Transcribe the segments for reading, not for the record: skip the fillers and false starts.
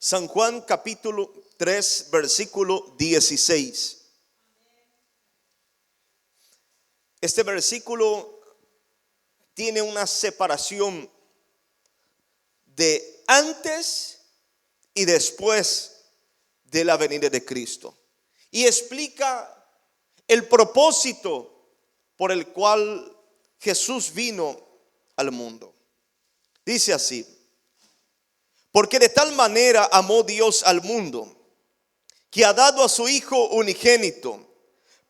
San Juan capítulo 3 versículo 16. Este versículo tiene una separación de antes y después de la venida de Cristo. Y explica el propósito por el cual Jesús vino al mundo. Dice así: porque de tal manera amó Dios al mundo, que ha dado a su Hijo unigénito,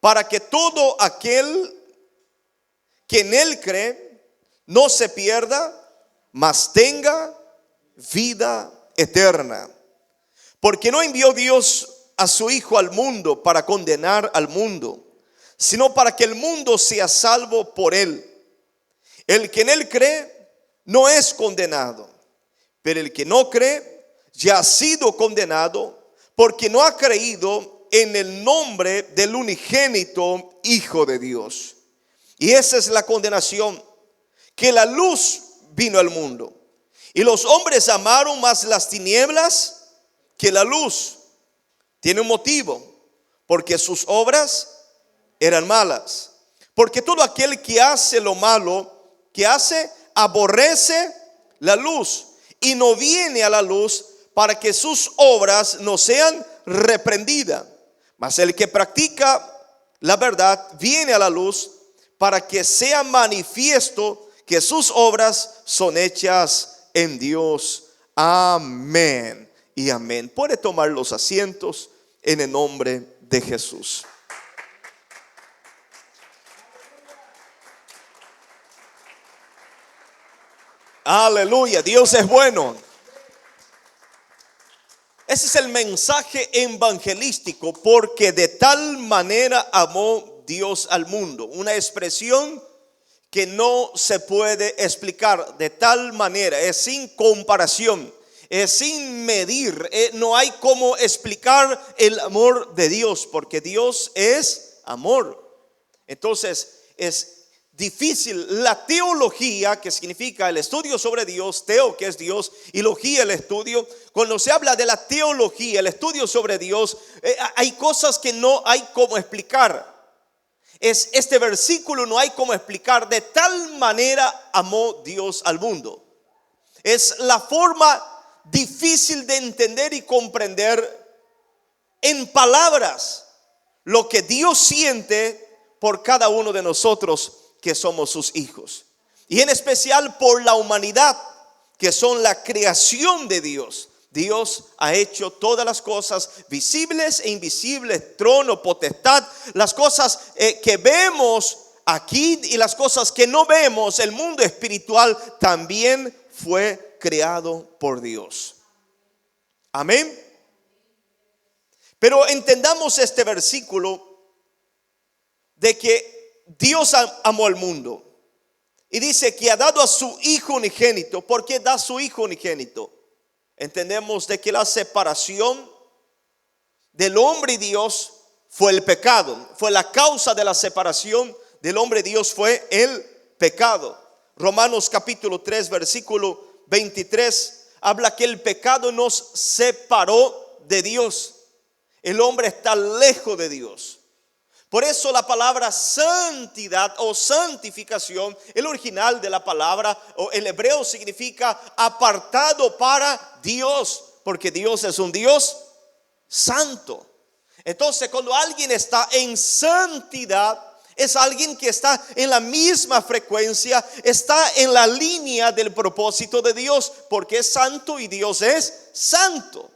para que todo aquel que en Él cree no se pierda, mas tenga vida eterna. Porque no envió Dios a su Hijo al mundo para condenar al mundo, sino para que el mundo sea salvo por Él. El que en Él cree no es condenado, pero el que no cree ya ha sido condenado, porque no ha creído en el nombre del unigénito Hijo de Dios. Y esa es la condenación, que la luz vino al mundo, y los hombres amaron más las tinieblas que la luz. Tiene un motivo: porque sus obras eran malas. Porque todo aquel que hace lo malo, que hace, aborrece la luz, y no viene a la luz para que sus obras no sean reprendidas. Mas el que practica la verdad viene a la luz, para que sea manifiesto que sus obras son hechas en Dios. Amén y amén. Puede tomar los asientos en el nombre de Jesús. Aleluya, Dios es bueno. Ese es el mensaje evangelístico: porque de tal manera amó Dios al mundo. Una expresión que no se puede explicar. De tal manera, es sin comparación, es sin medir. No hay cómo explicar el amor de Dios, porque Dios es amor. Entonces es difícil. La teología, que significa el estudio sobre Dios, teo, que es Dios, y logía, el estudio. Cuando se habla de la teología, el estudio sobre Dios, hay cosas que no hay cómo explicar. Este versículo no hay cómo explicar. De tal manera amó Dios al mundo. Es la forma difícil de entender y comprender en palabras lo que Dios siente por cada uno de nosotros que somos sus hijos, y en especial por la humanidad, que son la creación de Dios. Dios ha hecho todas las cosas, visibles e invisibles, trono, potestad, las cosas que vemos aquí y las cosas que no vemos. El mundo espiritual también fue creado por Dios. Amén. Pero entendamos este versículo de que Dios amó al mundo, y dice que ha dado a su Hijo unigénito. ¿Por qué da su Hijo unigénito? Entendemos de que la separación del hombre y Dios fue el pecado. Fue la causa de la separación del hombre y Dios, fue el pecado. Romanos capítulo 3 versículo 23 habla que el pecado nos separó de Dios. El hombre está lejos de Dios. Por eso la palabra santidad o santificación, el original de la palabra o el hebreo, significa apartado para Dios, porque Dios es un Dios santo. Entonces, cuando alguien está en santidad, es alguien que está en la misma frecuencia, está en la línea del propósito de Dios, porque es santo y Dios es santo.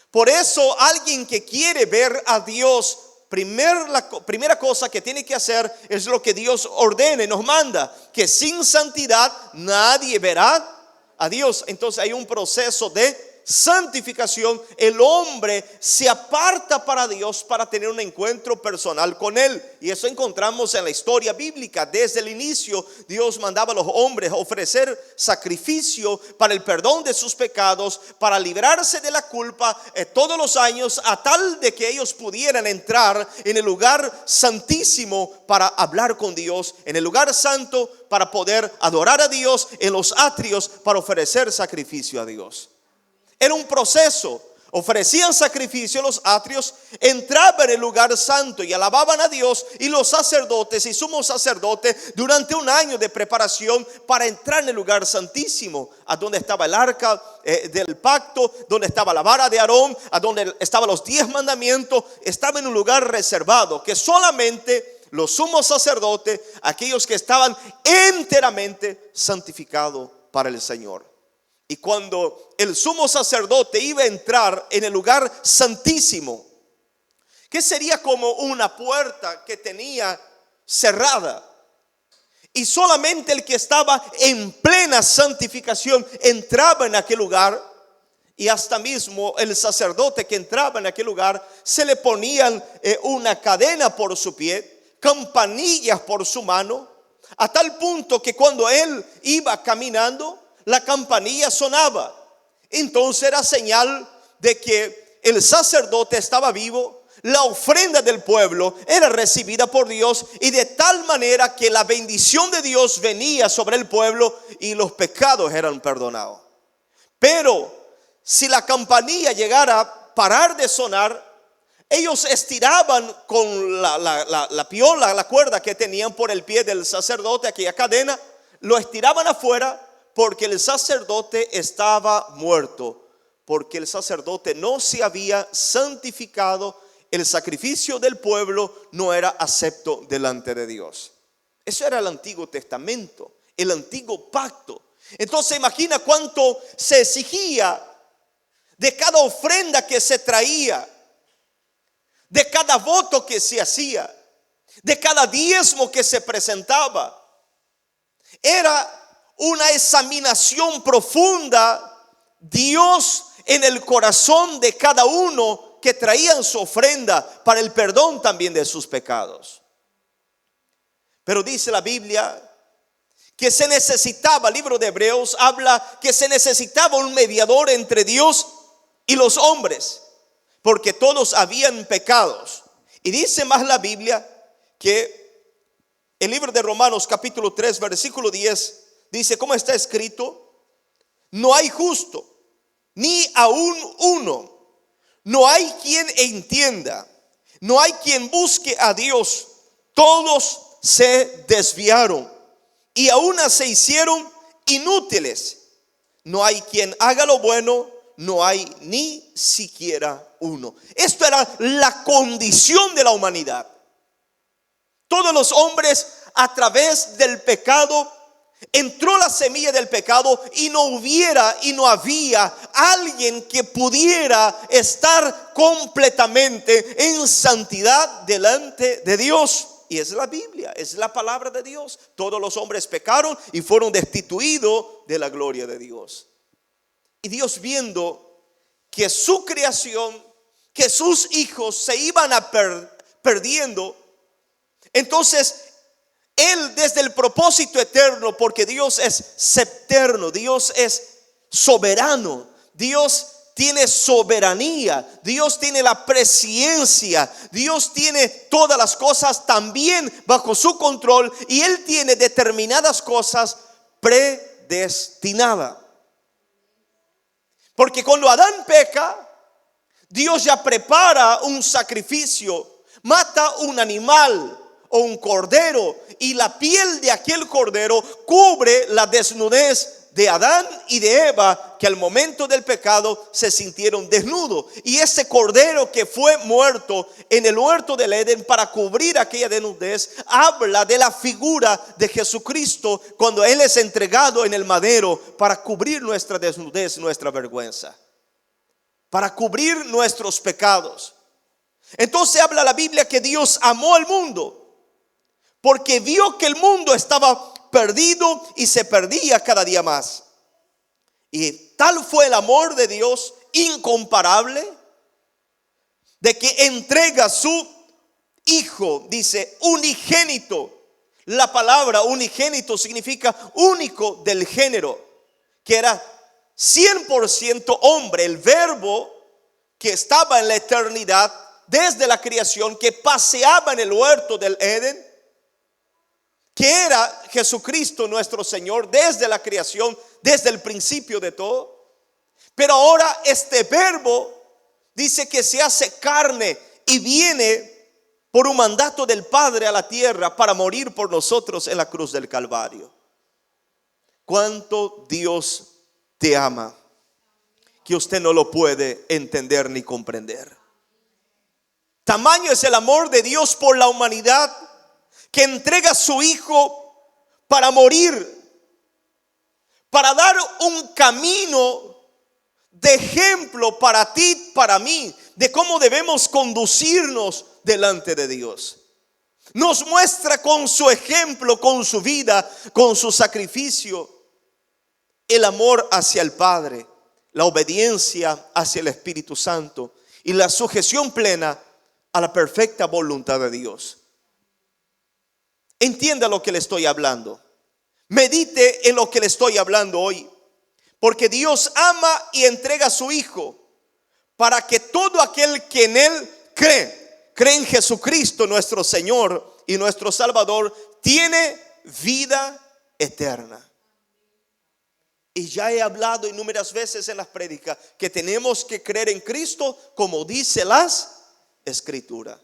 Por eso alguien que quiere ver a Dios, la primera cosa que tiene que hacer es lo que Dios ordena y nos manda: que sin santidad nadie verá a Dios. Entonces hay un proceso de santificación. El hombre se aparta para Dios para tener un encuentro personal con Él, y eso encontramos en la historia bíblica. Desde el inicio Dios mandaba a los hombres a ofrecer sacrificio para el perdón de sus pecados, para librarse de la culpa todos los años, a tal de que ellos pudieran entrar en el lugar santísimo para hablar con Dios, en el lugar santo para poder adorar a Dios, en los atrios para ofrecer sacrificio a Dios. Era un proceso. ofrecían sacrificio en los atrios, entraban en el lugar santo y alababan a Dios, y los sacerdotes y sumo sacerdote durante un año de preparación para entrar en el lugar santísimo, a donde estaba el arca del pacto, donde estaba la vara de Aarón, a donde estaban los 10 mandamientos. Estaba en un lugar reservado que solamente los sumos sacerdotes, aquellos que estaban enteramente santificados para el Señor. Y cuando el sumo sacerdote iba a entrar en el lugar santísimo, que sería como una puerta que tenía cerrada, y solamente el que estaba en plena santificación entraba en aquel lugar, y hasta mismo el sacerdote que entraba en aquel lugar se le ponían una cadena por su pie, campanillas por su mano, a tal punto que cuando él iba caminando, la campanilla sonaba. Entonces era señal de que el sacerdote estaba vivo. La ofrenda del pueblo era recibida por Dios, y de tal manera que la bendición de Dios venía sobre el pueblo y los pecados eran perdonados. Pero si la campanilla llegara a parar de sonar, ellos estiraban con la piola, la cuerda que tenían por el pie del sacerdote, aquella cadena, lo estiraban afuera, porque el sacerdote estaba muerto, porque el sacerdote no se había santificado. El sacrificio del pueblo no era acepto delante de Dios. Eso era el Antiguo Testamento, el antiguo pacto. Entonces imagina cuánto se exigía de cada ofrenda que se traía, de cada voto que se hacía, de cada diezmo que se presentaba. Era una examinación profunda, Dios en el corazón de cada uno que traían su ofrenda para el perdón también de sus pecados. Pero dice la Biblia que se necesitaba, el libro de Hebreos habla que se necesitaba un mediador entre Dios y los hombres, porque todos habían pecados. Y dice más la Biblia que el libro de Romanos capítulo 3 versículo 10 dice, ¿cómo está escrito? No hay justo, ni aún uno. No hay quien entienda, no hay quien busque a Dios. Todos se desviaron y aún se hicieron inútiles. No hay quien haga lo bueno, no hay ni siquiera uno. Esto era la condición de la humanidad. Todos los hombres, a través del pecado, entró la semilla del pecado, y no había alguien que pudiera estar completamente en santidad delante de Dios. Y es la Biblia, es la palabra de Dios. Todos los hombres pecaron y fueron destituidos de la gloria de Dios. Y Dios, viendo que su creación, que sus hijos se iban perdiendo, entonces Él, desde el propósito eterno, porque Dios es septerno, Dios es soberano, Dios tiene soberanía, Dios tiene la presciencia, Dios tiene todas las cosas también bajo su control, y Él tiene determinadas cosas predestinadas. Porque cuando Adán peca, Dios ya prepara un sacrificio, mata un animal o un cordero, y la piel de aquel cordero cubre la desnudez de Adán y de Eva, que al momento del pecado se sintieron desnudos. Y ese cordero que fue muerto en el huerto del Edén para cubrir aquella desnudez, habla de la figura de Jesucristo cuando Él es entregado en el madero para cubrir nuestra desnudez, nuestra vergüenza, para cubrir nuestros pecados. Entonces habla la Biblia que Dios amó al mundo, porque vio que el mundo estaba perdido y se perdía cada día más. Y tal fue el amor de Dios incomparable, de que entrega a su Hijo, dice unigénito. La palabra unigénito significa único del género, que era 100% hombre, el verbo que estaba en la eternidad desde la creación, que paseaba en el huerto del Edén, que era Jesucristo nuestro Señor desde la creación, desde el principio de todo. Pero ahora este verbo dice que se hace carne y viene por un mandato del Padre a la tierra para morir por nosotros en la cruz del Calvario. Cuánto Dios te ama, que usted no lo puede entender ni comprender. Tamaño es el amor de Dios por la humanidad, que entrega a su Hijo para morir, para dar un camino de ejemplo para ti, para mí, de cómo debemos conducirnos delante de Dios. Nos muestra con su ejemplo, con su vida, con su sacrificio, el amor hacia el Padre, la obediencia hacia el Espíritu Santo y la sujeción plena a la perfecta voluntad de Dios. Entienda lo que le estoy hablando. Medite en lo que le estoy hablando hoy. Porque Dios ama y entrega a su Hijo para que todo aquel que en Él cree en Jesucristo nuestro Señor y nuestro Salvador, tiene vida eterna. Y ya he hablado innumerables veces en las prédicas que tenemos que creer en Cristo como dice las Escrituras.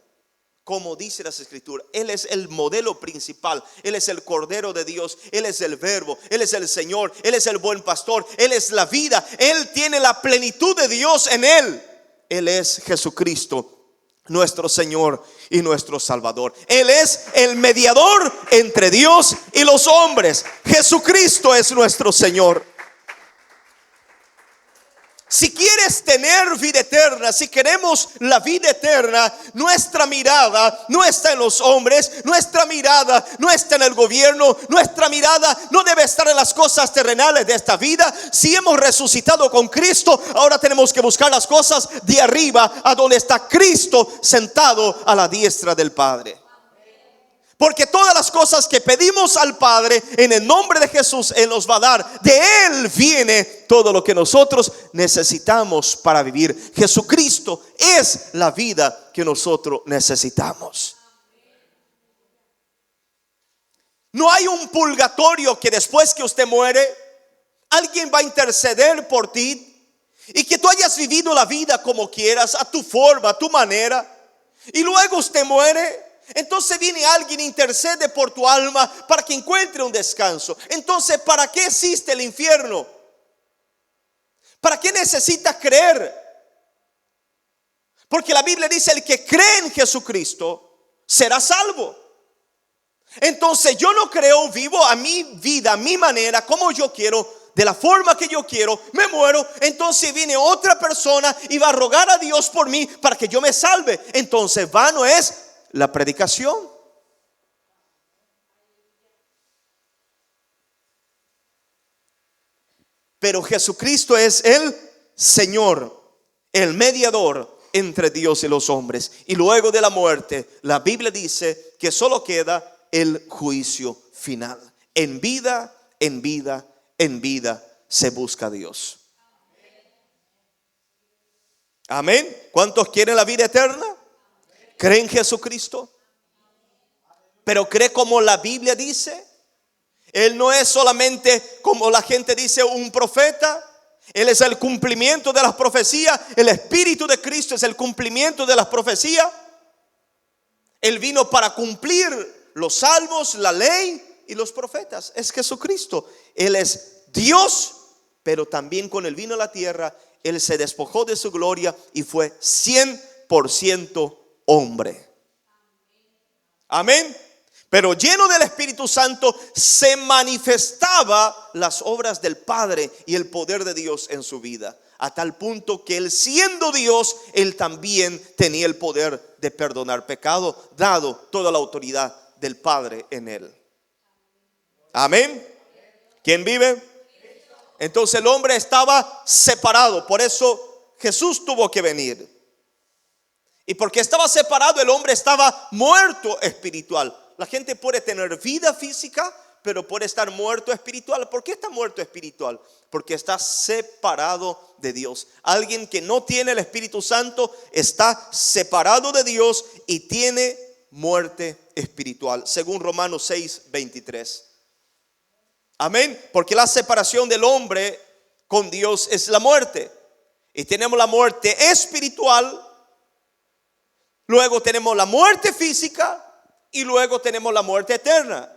Como dice las Escrituras, Él es el modelo principal. Él es el Cordero de Dios. Él es el Verbo. Él es el Señor. Él es el buen pastor. Él es la vida. Él tiene la plenitud de Dios en Él. Él es Jesucristo, nuestro Señor y nuestro Salvador. Él es el mediador entre Dios y los hombres. Jesucristo es nuestro Señor. Si quieres tener vida eterna, si queremos la vida eterna, nuestra mirada no está en los hombres, nuestra mirada no está en el gobierno, nuestra mirada no debe estar en las cosas terrenales de esta vida. Si hemos resucitado con Cristo, ahora tenemos que buscar las cosas de arriba, a donde está Cristo sentado a la diestra del Padre. Porque todas las cosas que pedimos al Padre en el nombre de Jesús, Él nos va a dar. De Él viene todo lo que nosotros necesitamos para vivir. Jesucristo es la vida que nosotros necesitamos. No hay un purgatorio que después que usted muere, alguien va a interceder por ti y que tú hayas vivido la vida como quieras, a tu forma, a tu manera, y luego usted muere. Entonces viene alguien e intercede por tu alma para que encuentre un descanso. Entonces, ¿para qué existe el infierno? ¿Para qué necesitas creer? Porque la Biblia dice: el que cree en Jesucristo será salvo. Entonces yo no creo, vivo a mi vida, a mi manera, como yo quiero, de la forma que yo quiero, me muero. Entonces viene otra persona y va a rogar a Dios por mí para que yo me salve. Entonces vano es la predicación. Pero Jesucristo es el Señor, el mediador entre Dios y los hombres. Y luego de la muerte, la Biblia dice que solo queda el juicio final. En vida, en vida, en vida se busca a Dios. Amén. ¿Cuántos quieren la vida eterna? ¿Cree en Jesucristo? Pero cree como la Biblia dice. Él no es solamente, como la gente dice, un profeta. Él es el cumplimiento de las profecías. El Espíritu de Cristo es el cumplimiento de las profecías. Él vino para cumplir los salmos, la ley y los profetas. Es Jesucristo. Él es Dios, pero también con Él vino a la tierra. Él se despojó de su gloria y fue 100% hombre. Amén. Pero lleno del Espíritu Santo se manifestaba las obras del Padre y el poder de Dios en su vida, a tal punto que Él, siendo Dios, Él también tenía el poder de perdonar pecado, dado toda la autoridad del Padre en Él. Amén. ¿Quién vive? Entonces el hombre estaba separado, por eso Jesús tuvo que venir. Y porque estaba separado, el hombre estaba muerto espiritual. La gente puede tener vida física, pero puede estar muerto espiritual. ¿Por qué está muerto espiritual? Porque está separado de Dios. Alguien que no tiene el Espíritu Santo está separado de Dios y tiene muerte espiritual, según Romanos 6:23. Amén. Porque la separación del hombre con Dios es la muerte. Y tenemos la muerte espiritual. Luego tenemos la muerte física. Y luego tenemos la muerte eterna.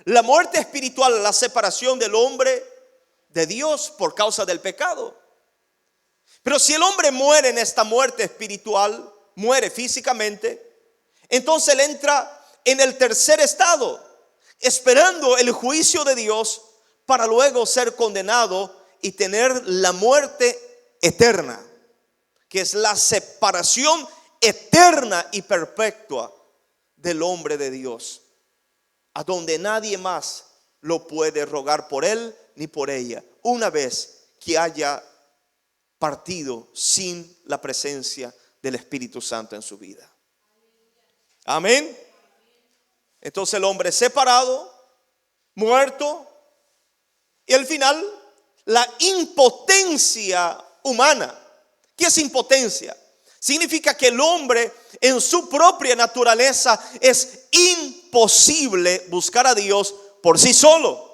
La muerte espiritual es la separación del hombre de Dios por causa del pecado. Pero si el hombre muere en esta muerte espiritual, muere físicamente, entonces él entra en el tercer estado, esperando el juicio de Dios para luego ser condenado y tener la muerte eterna, que es la separación eterna y perpetua del hombre de Dios, a donde nadie más lo puede rogar por él ni por ella, una vez que haya partido sin la presencia del Espíritu Santo en su vida. Amén. Entonces el hombre separado, muerto, y al final la impotencia humana. ¿Qué es impotencia? Significa que el hombre en su propia naturaleza es imposible buscar a Dios por sí solo.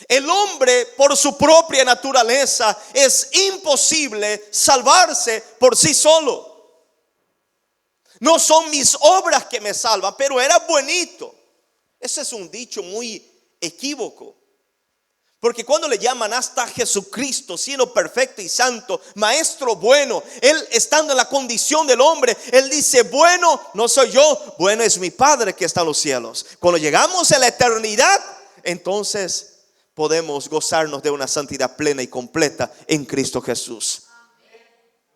El hombre por su propia naturaleza es imposible salvarse por sí solo. No son mis obras que me salvan, pero era bonito. Ese es un dicho muy equívoco. Porque cuando le llaman hasta Jesucristo, siendo perfecto y santo, maestro bueno, él estando en la condición del hombre, él dice: bueno, no soy yo, bueno es mi Padre que está en los cielos. Cuando llegamos a la eternidad, entonces podemos gozarnos de una santidad plena y completa en Cristo Jesús.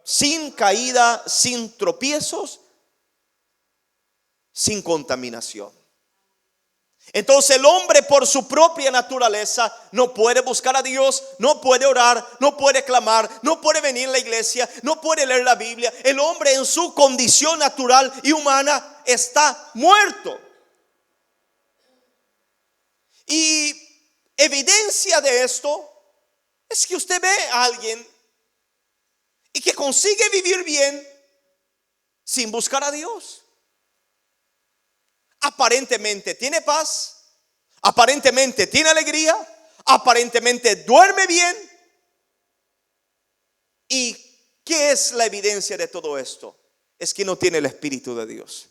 Sin caída, sin tropiezos, sin contaminación. Entonces el hombre por su propia naturaleza no puede buscar a Dios, no puede orar, no puede clamar, no puede venir a la iglesia, no puede leer la Biblia. El hombre en su condición natural y humana está muerto. Y evidencia de esto es que usted ve a alguien y que consigue vivir bien sin buscar a Dios. Aparentemente tiene paz, aparentemente tiene alegría, aparentemente duerme bien. ¿Y qué es la evidencia de todo esto? Es que no tiene el Espíritu de Dios.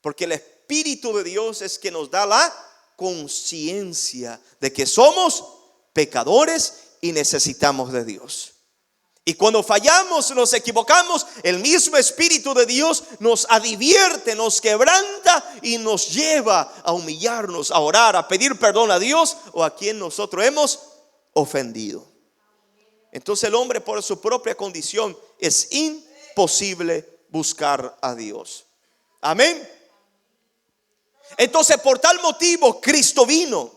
Porque el Espíritu de Dios es que nos da la conciencia de que somos pecadores y necesitamos de Dios. Y cuando fallamos, nos equivocamos, el mismo Espíritu de Dios nos advierte, nos quebranta y nos lleva a humillarnos, a orar, a pedir perdón a Dios o a quien nosotros hemos ofendido. Entonces el hombre por su propia condición es imposible buscar a Dios. Amén. Entonces por tal motivo Cristo vino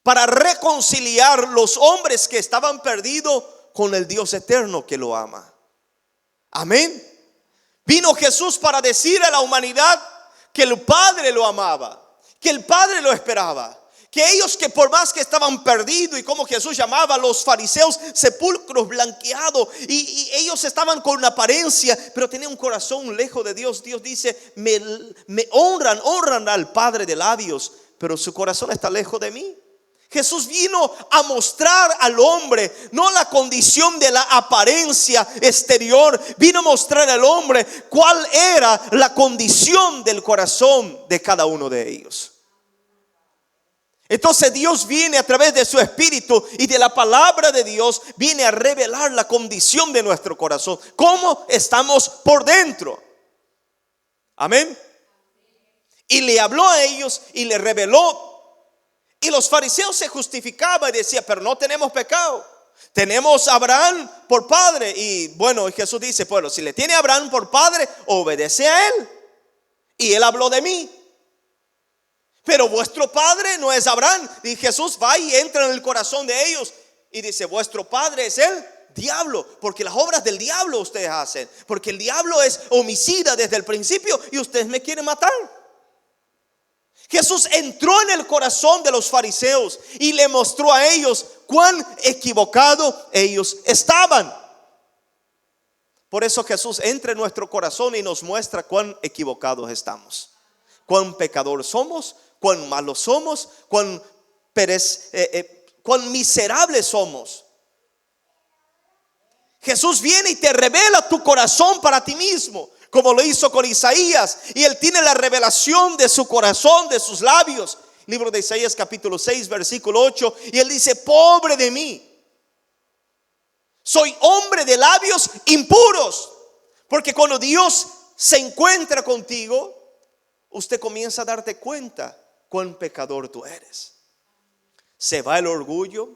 para reconciliar los hombres que estaban perdidos con el Dios eterno que lo ama. Amén. Vino Jesús para decir a la humanidad que el Padre lo amaba, que el Padre lo esperaba, que ellos que por más que estaban perdidos, y como Jesús llamaba a los fariseos sepulcros blanqueados, y ellos estaban con una apariencia, pero tenían un corazón lejos de Dios. Dios dice: me honran al Padre de labios, pero su corazón está lejos de mí. Jesús vino a mostrar al hombre no la condición de la apariencia exterior, vino a mostrar al hombre cuál era la condición del corazón de cada uno de ellos. Entonces Dios viene a través de su Espíritu y de la palabra de Dios, viene a revelar la condición de nuestro corazón, cómo estamos por dentro. Amén. Y le habló a ellos y le reveló. Y los fariseos se justificaban y decían: pero no tenemos pecado, tenemos a Abraham por padre. Y bueno, Jesús dice: bueno, si le tiene a Abraham por padre, obedece a él. Y él habló de mí. Pero vuestro padre no es Abraham. Y Jesús va y entra en el corazón de ellos y dice: vuestro padre es el diablo, porque las obras del diablo ustedes hacen, porque el diablo es homicida desde el principio y ustedes me quieren matar. Jesús entró en el corazón de los fariseos y le mostró a ellos cuán equivocados ellos estaban. Por eso Jesús entra en nuestro corazón y nos muestra cuán equivocados estamos, cuán pecadores somos, cuán malos somos, cuán miserables somos. Jesús viene y te revela tu corazón para ti mismo, como lo hizo con Isaías. Y Él tiene la revelación de su corazón, de sus labios. Libro de Isaías capítulo 6 versículo 8. Y Él dice: pobre de mí, soy hombre de labios impuros. Porque cuando Dios se encuentra contigo, usted comienza a darte cuenta cuán pecador tú eres. Se va el orgullo,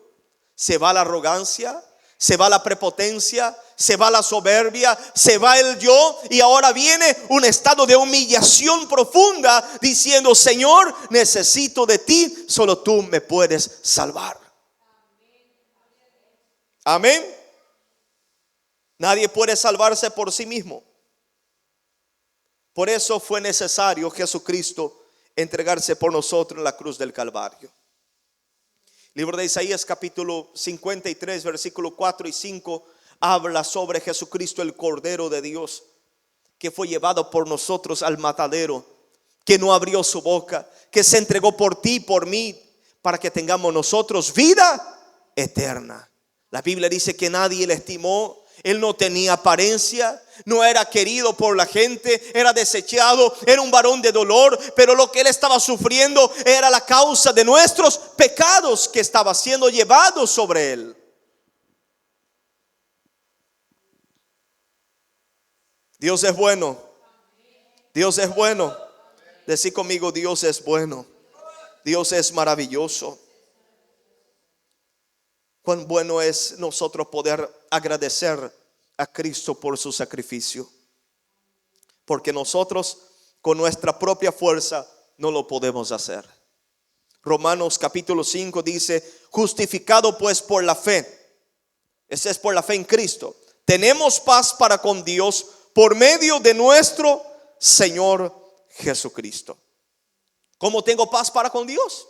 se va la arrogancia, se va la prepotencia, se va la soberbia, se va el yo. Y ahora viene un estado de humillación profunda, diciendo: Señor, necesito de ti, solo tú me puedes salvar. Amén. Nadie puede salvarse por sí mismo. Por eso fue necesario Jesucristo entregarse por nosotros en la cruz del Calvario. Libro de Isaías capítulo 53 versículo 4 y 5 habla sobre Jesucristo, el Cordero de Dios, que fue llevado por nosotros al matadero, que no abrió su boca, que se entregó por ti y por mí, para que tengamos nosotros vida eterna. La Biblia dice que nadie le estimó. Él no tenía apariencia, no era querido por la gente, era desechado, era un varón de dolor. Pero lo que Él estaba sufriendo era la causa de nuestros pecados, que estaba siendo llevado sobre Él. Dios es bueno. Dios es bueno. Decí conmigo: Dios es bueno. Dios es maravilloso. Cuán bueno es nosotros poder agradecer a Cristo por su sacrificio, porque nosotros con nuestra propia fuerza no lo podemos hacer. Romanos capítulo 5 dice: justificado pues por la fe, ese es por la fe en Cristo, tenemos paz para con Dios por medio de nuestro Señor Jesucristo. ¿Cómo tengo paz para con Dios?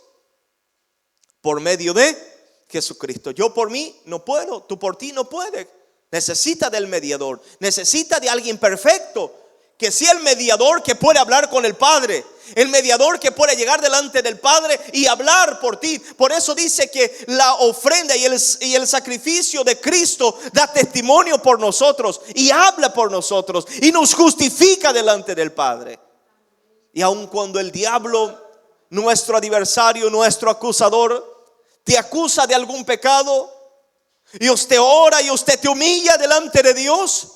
Por medio de Jesucristo. Yo por mí no puedo, tú por ti no puedes. Necesita del mediador, necesita de alguien perfecto, que sea el mediador que puede hablar con el Padre, el mediador que puede llegar delante del Padre y hablar por ti. Por eso dice que la ofrenda y el sacrificio de Cristo da testimonio por nosotros y habla por nosotros y nos justifica delante del Padre. Y aun cuando el diablo, nuestro adversario, nuestro acusador, te acusa de algún pecado, y usted ora y usted te humilla delante de Dios,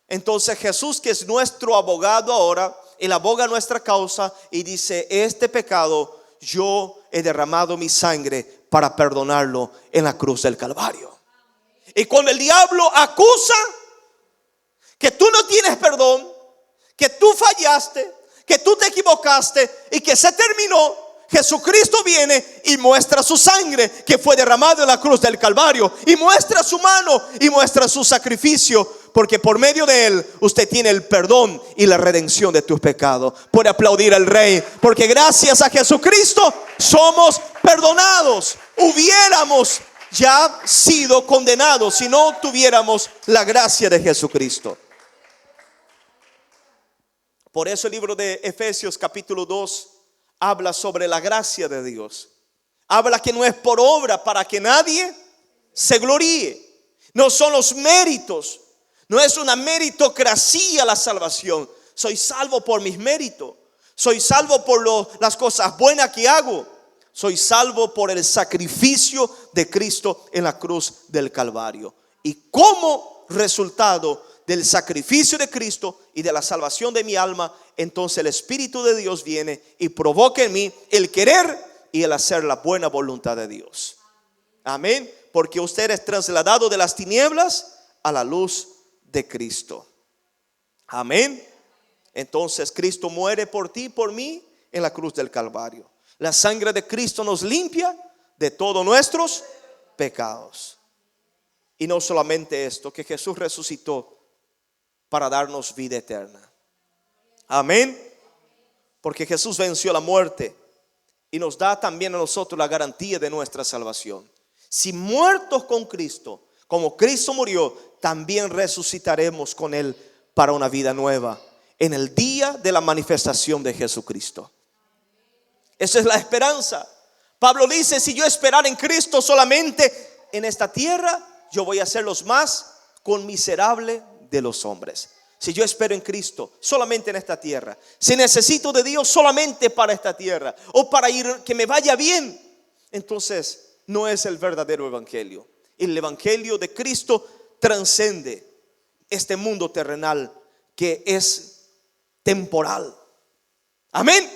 entonces Jesús, que es nuestro abogado ahora, Él aboga nuestra causa y dice: este pecado yo he derramado mi sangre para perdonarlo en la cruz del Calvario. Y cuando el diablo acusa que tú no tienes perdón, que tú fallaste, que tú te equivocaste y que se terminó, Jesucristo viene y muestra su sangre que fue derramada en la cruz del Calvario, y muestra su mano y muestra su sacrificio, porque por medio de Él usted tiene el perdón y la redención de tus pecados. Puede aplaudir al Rey, porque gracias a Jesucristo somos perdonados. Hubiéramos ya sido condenados si no tuviéramos la gracia de Jesucristo. Por eso el libro de Efesios capítulo 2 habla sobre la gracia de Dios. Habla que no es por obra para que nadie se gloríe. No son los méritos. No es una meritocracia la salvación. Soy salvo por mis méritos. Soy salvo por las cosas buenas que hago. Soy salvo por el sacrificio de Cristo en la cruz del Calvario. Y como resultado del sacrificio de Cristo y de la salvación de mi alma, entonces el Espíritu de Dios viene y provoca en mí el querer y el hacer la buena voluntad de Dios. Amén. Porque usted es trasladado de las tinieblas a la luz de Cristo. Amén. Entonces Cristo muere por ti y por mí en la cruz del Calvario. La sangre de Cristo nos limpia de todos nuestros pecados. Y no solamente esto, que Jesús resucitó para darnos vida eterna. Amén. Porque Jesús venció la muerte y nos da también a nosotros la garantía de nuestra salvación. Si muertos con Cristo, como Cristo murió, también resucitaremos con Él para una vida nueva en el día de la manifestación de Jesucristo. Esa es la esperanza. Pablo dice: si yo esperar en Cristo solamente en esta tierra, yo voy a ser los más conmiserable de los hombres. Si yo espero en Cristo solamente en esta tierra, si necesito de Dios solamente para esta tierra o para ir que me vaya bien, entonces no es el verdadero evangelio. El evangelio de Cristo transcende este mundo terrenal que es temporal. Amén.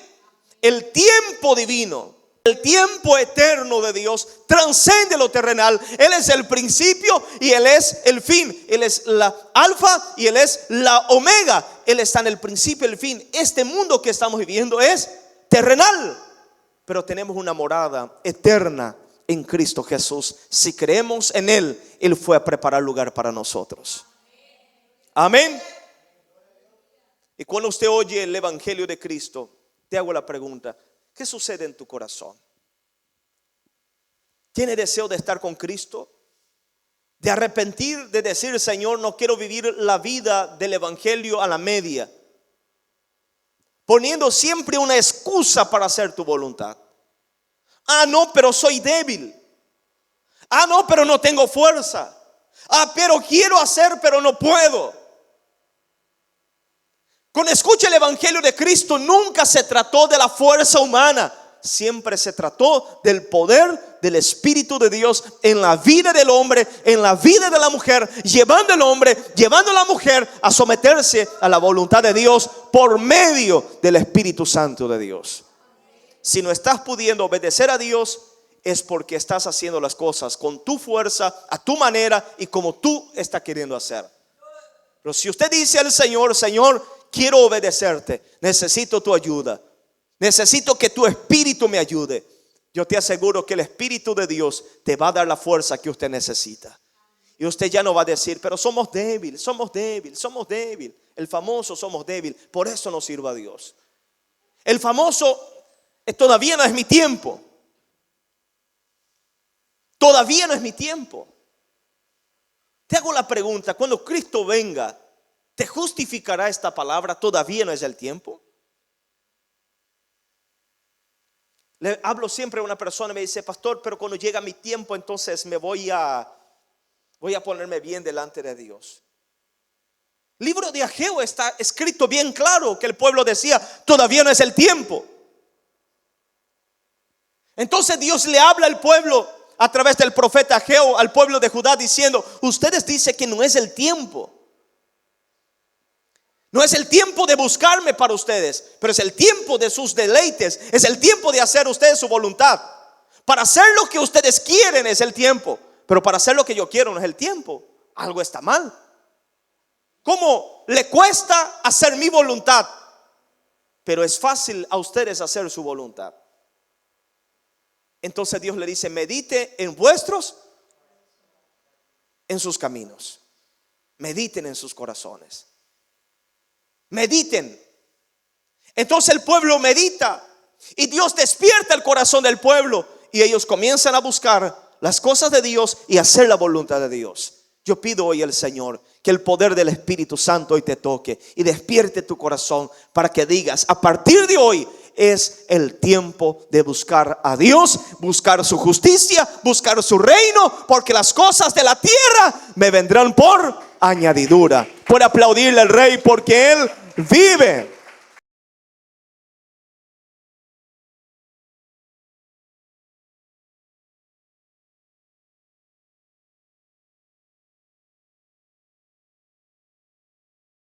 El tiempo divino, el tiempo eterno de Dios transcende lo terrenal. Él es el principio y Él es el fin. Él es la alfa y Él es la omega. Él está en el principio y el fin. Este mundo que estamos viviendo es terrenal, pero tenemos una morada eterna en Cristo Jesús. Si creemos en Él, Él fue a preparar lugar para nosotros. Amén. Y cuando usted oye el evangelio de Cristo, te hago la pregunta: ¿qué sucede en tu corazón? ¿Tiene deseo de estar con Cristo? De arrepentir, de decir: Señor, no quiero vivir la vida del evangelio a la media, poniendo siempre una excusa para hacer tu voluntad. Ah, no, pero soy débil. Ah, no, pero no tengo fuerza. Ah, pero quiero hacer, pero no puedo. Cuando escucha el evangelio de Cristo, nunca se trató de la fuerza humana. Siempre se trató del poder del Espíritu de Dios en la vida del hombre, en la vida de la mujer, llevando al hombre, llevando a la mujer a someterse a la voluntad de Dios por medio del Espíritu Santo de Dios. Si no estás pudiendo obedecer a Dios, es porque estás haciendo las cosas con tu fuerza, a tu manera y como tú estás queriendo hacer. Pero si usted dice al Señor: Señor, quiero obedecerte, necesito tu ayuda, necesito que tu Espíritu me ayude, yo te aseguro que el Espíritu de Dios te va a dar la fuerza que usted necesita. Y usted ya no va a decir: pero somos débiles, somos débiles, somos débiles. El famoso somos débiles, por eso no sirvo a Dios. El famoso todavía no es mi tiempo. Todavía no es mi tiempo. Te hago la pregunta: cuando Cristo venga, ¿te justificará esta palabra? Todavía no es el tiempo. Le hablo siempre a una persona y me dice: pastor, pero cuando llega mi tiempo, entonces me voy a ponerme bien delante de Dios. Libro de Ageo está escrito bien claro que el pueblo decía: todavía no es el tiempo. Entonces Dios le habla al pueblo a través del profeta Ageo, al pueblo de Judá, diciendo: ustedes dicen que no es el tiempo. No es el tiempo de buscarme para ustedes, pero es el tiempo de sus deleites. Es el tiempo de hacer ustedes su voluntad. Para hacer lo que ustedes quieren es el tiempo, pero para hacer lo que yo quiero no es el tiempo. Algo está mal. ¿Cómo le cuesta hacer mi voluntad? Pero es fácil a ustedes hacer su voluntad. Entonces Dios le dice: medite en sus caminos. Mediten en sus corazones. Mediten. Entonces el pueblo medita y Dios despierta el corazón del pueblo y ellos comienzan a buscar las cosas de Dios y hacer la voluntad de Dios. Yo pido hoy al Señor que el poder del Espíritu Santo hoy te toque y despierte tu corazón para que digas: a partir de hoy es el tiempo de buscar a Dios, buscar su justicia, buscar su reino, porque las cosas de la tierra me vendrán por añadidura. Puede aplaudirle al Rey porque Él vive.